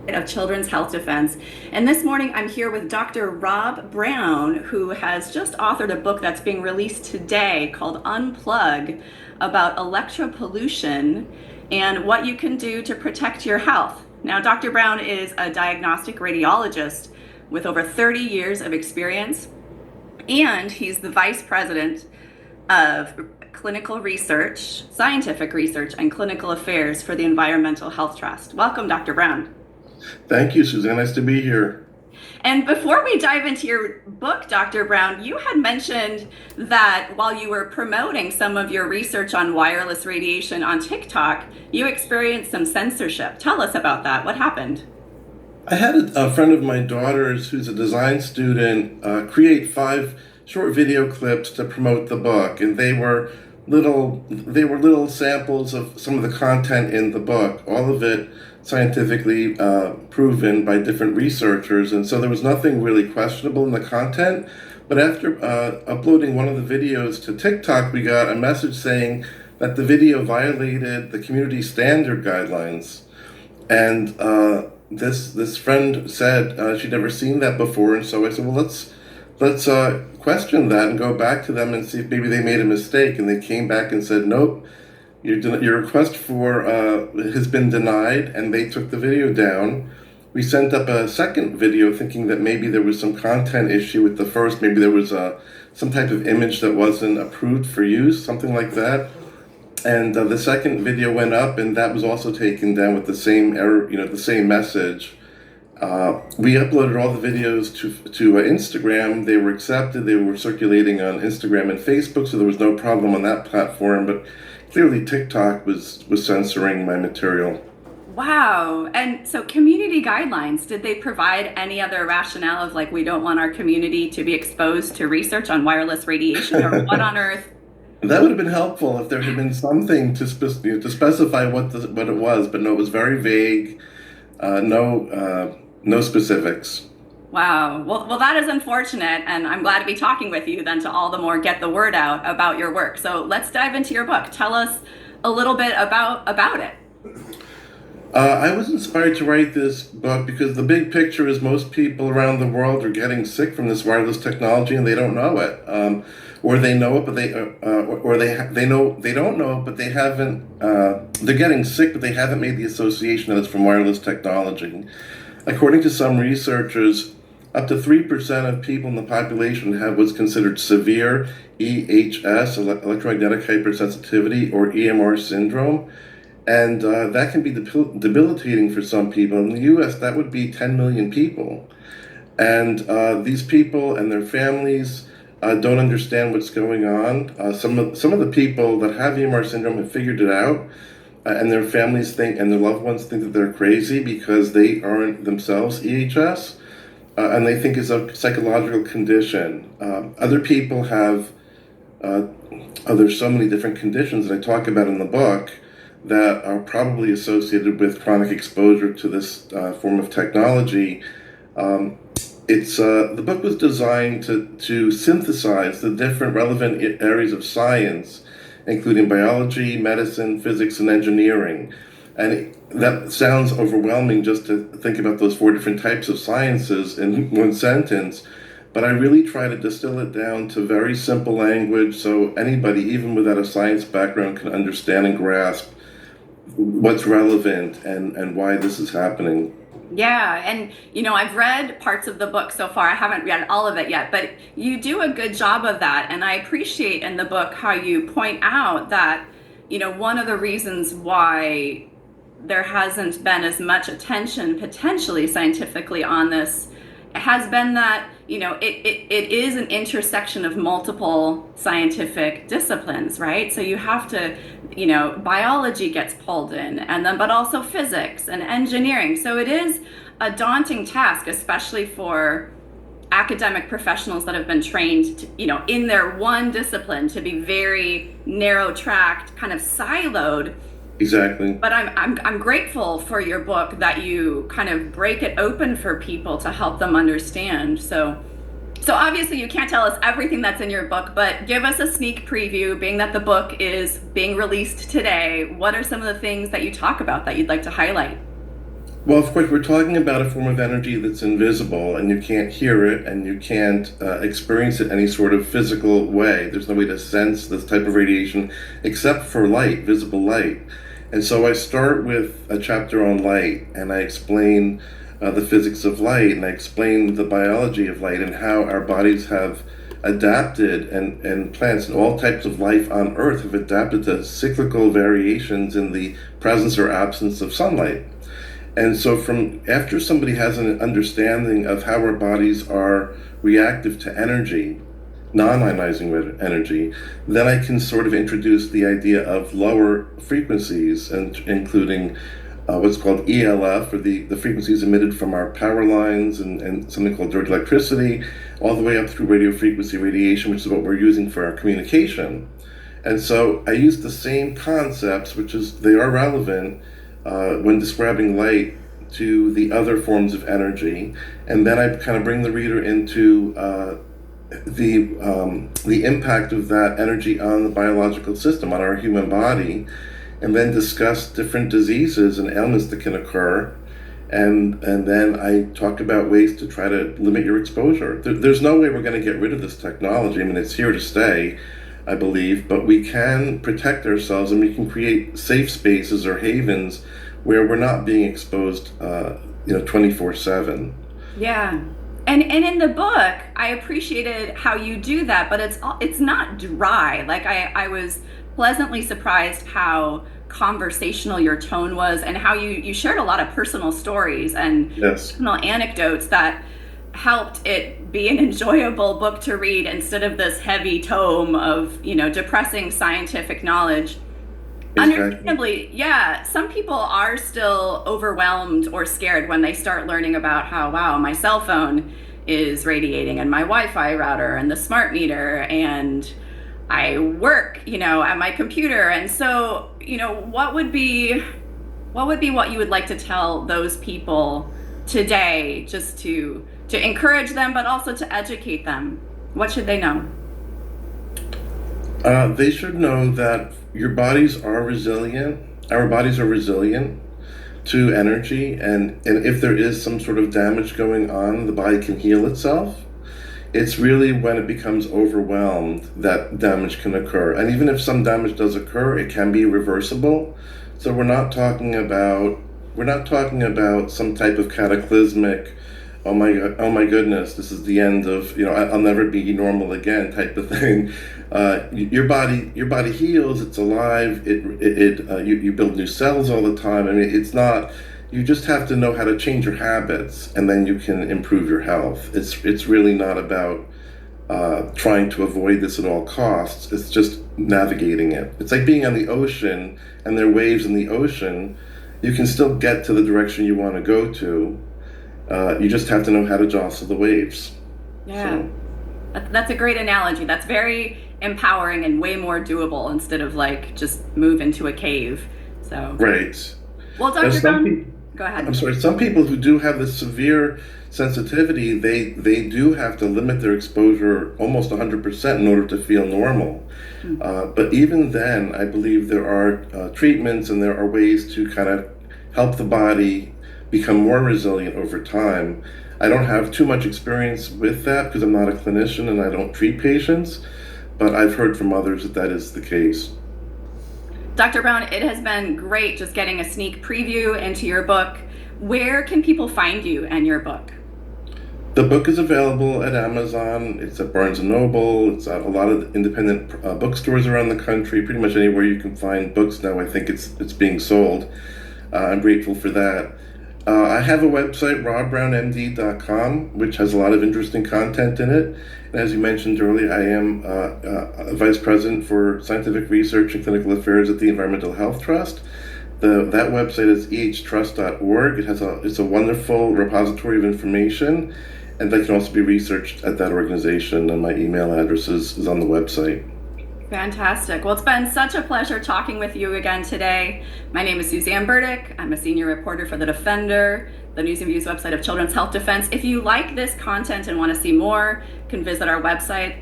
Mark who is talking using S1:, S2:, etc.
S1: of Children's Health Defense. And this morning I'm here with Dr. Rob Brown, who has just authored a book that's being released today called UnPlug, about electropollution and what you can do to protect your health. Now, Dr. Brown is a diagnostic radiologist with over 30 years of experience, and he's the vice president of clinical research, scientific research, and clinical affairs for the Environmental Health Trust. Welcome, Dr. Brown.
S2: Thank you, Suzanne. Nice to be here.
S1: And before we dive into your book, Dr. Brown, you had mentioned that while you were promoting some of your research on wireless radiation on TikTok, you experienced some censorship. Tell us about that. What happened?
S2: I had a friend of my daughter's who's a design student create 5 short video clips to promote the book, and they were little samples of some of the content in the book, all of it scientifically proven by different researchers, and so there was nothing really questionable in the content. But after uploading one of the videos to TikTok, we got a message saying that the video violated the community standard guidelines, and this friend said she'd never seen that before, and so I said, well, let's question that and go back to them and see if maybe they made a mistake. And they came back and said, nope, your request for has been denied, and they took the video down. We sent up a second video thinking that maybe there was some content issue with the first. Maybe there was some type of image that wasn't approved for use, something like that. And the second video went up, and that was also taken down with the same error, the same message. We uploaded all the videos to Instagram. They were accepted. They were circulating on Instagram and Facebook, so there was no problem on that platform. But clearly TikTok was censoring my material.
S1: Wow. And so community guidelines, did they provide any other rationale of, like, we don't want our community to be exposed to research on wireless radiation, or what on earth?
S2: That would have been helpful if there had been something to specify what it was, but no, it was very vague. No specifics.
S1: Wow. Well, that is unfortunate, and I'm glad to be talking with you then to all the more get the word out about your work. So let's dive into your book. Tell us a little bit about it.
S2: I was inspired to write this book because the big picture is most people around the world are getting sick from this wireless technology, and they don't know it, or they know it, but they don't know it, but they haven't. They're getting sick, but they haven't made the association that it's from wireless technology. According to some researchers, up to 3% of people in the population have what's considered severe EHS, electromagnetic hypersensitivity, or EMR syndrome. And that can be debilitating for some people. In the U.S., that would be 10 million people. And these people and their families don't understand what's going on. Some of the people that have EMR syndrome have figured it out, and their families think, and their loved ones think that they're crazy because they aren't themselves EHS, and they think it's a psychological condition. Other people have, there's so many different conditions that I talk about in the book that are probably associated with chronic exposure to this form of technology. The book was designed to synthesize the different relevant areas of science, including biology, medicine, physics, and engineering. And that sounds overwhelming just to think about those 4 different types of sciences in one sentence. But I really try to distill it down to very simple language so anybody, even without a science background, can understand and grasp what's relevant and why this is happening.
S1: Yeah, and I've read parts of the book so far. I haven't read all of it yet, but you do a good job of that. And I appreciate in the book how you point out that, one of the reasons why there hasn't been as much attention potentially scientifically on this has been that, it is an intersection of multiple scientific disciplines, right? So you have to, biology gets pulled in, and then, but also physics and engineering. So it is a daunting task, especially for academic professionals that have been trained to, in their one discipline, to be very narrow tracked, kind of siloed.
S2: Exactly.
S1: But I'm grateful for your book that you kind of break it open for people to help them understand. So obviously you can't tell us everything that's in your book, but give us a sneak preview, being that the book is being released today. What are some of the things that you talk about that you'd like to highlight?
S2: Well, of course, we're talking about a form of energy that's invisible and you can't hear it and you can't experience it any sort of physical way. There's no way to sense this type of radiation except for light, visible light. And so I start with a chapter on light and I explain the physics of light and I explain the biology of light and how our bodies have adapted and plants and all types of life on Earth have adapted to cyclical variations in the presence or absence of sunlight. And so from after somebody has an understanding of how our bodies are reactive to energy, non-ionizing energy, then I can sort of introduce the idea of lower frequencies, and including what's called ELF, or the frequencies emitted from our power lines, and something called direct electricity, all the way up through radio frequency radiation, which is what we're using for our communication. And so I use the same concepts, which is they are relevant when describing light to the other forms of energy, and then I kind of bring the reader into the impact of that energy on the biological system, on our human body, and then discuss different diseases and ailments that can occur, and then I talk about ways to try to limit your exposure. There's no way we're going to get rid of this technology. I mean, it's here to stay, I believe, but we can protect ourselves and we can create safe spaces or havens where we're not being exposed 24/7.
S1: Yeah. And in the book, I appreciated how you do that, but it's not dry. Like I was pleasantly surprised how conversational your tone was and how you shared a lot of personal stories and
S2: Yes.
S1: personal anecdotes that helped it be an enjoyable book to read instead of this heavy tome of, depressing scientific knowledge.
S2: Exactly.
S1: Understandably, yeah, some people are still overwhelmed or scared when they start learning about how, wow, my cell phone is radiating and my Wi-Fi router and the smart meter and I work, at my computer. And so, what would be what you would like to tell those people today, just to encourage them, but also to educate them? What should they know?
S2: They should know that your bodies are resilient. Our bodies are resilient to energy, and if there is some sort of damage going on, the body can heal itself. It's really when it becomes overwhelmed that damage can occur. And even if some damage does occur, it can be reversible. So we're not talking about some type of cataclysmic, oh my goodness, this is the end of, I'll never be normal again type of thing. Your body heals, it's alive, you build new cells all the time. I mean, it's not, you just have to know how to change your habits and then you can improve your health. It's really not about trying to avoid this at all costs. It's just navigating it. It's like being on the ocean and there are waves in the ocean. You can still get to the direction you want to go to. You just have to know how to jostle the waves.
S1: Yeah, that's a great analogy. That's very empowering and way more doable instead of like just move into a cave. So
S2: right.
S1: Well, Dr. Brown, go ahead.
S2: I'm sorry. Some people who do have this severe sensitivity, they do have to limit their exposure almost 100% in order to feel normal. But even then, I believe there are treatments and there are ways to kind of help the body become more resilient over time. I don't have too much experience with that because I'm not a clinician and I don't treat patients, but I've heard from others that is the case.
S1: Dr. Brown, it has been great just getting a sneak preview into your book. Where can people find you and your book?
S2: The book is available at Amazon, it's at Barnes & Noble, it's at a lot of independent bookstores around the country. Pretty much anywhere you can find books now, I think it's being sold. I'm grateful for that. I have a website, robbrownmd.com, which has a lot of interesting content in it. And as you mentioned earlier, I am a Vice President for Scientific Research and Clinical Affairs at the Environmental Health Trust. That website is ehtrust.org. It's a wonderful repository of information, and that can also be researched at that organization, and my email address is on the website.
S1: Fantastic. Well, it's been such a pleasure talking with you again today. My name is Suzanne Burdick. I'm a senior reporter for The Defender, the News and Views website of Children's Health Defense. If you like this content and want to see more, you can visit our website at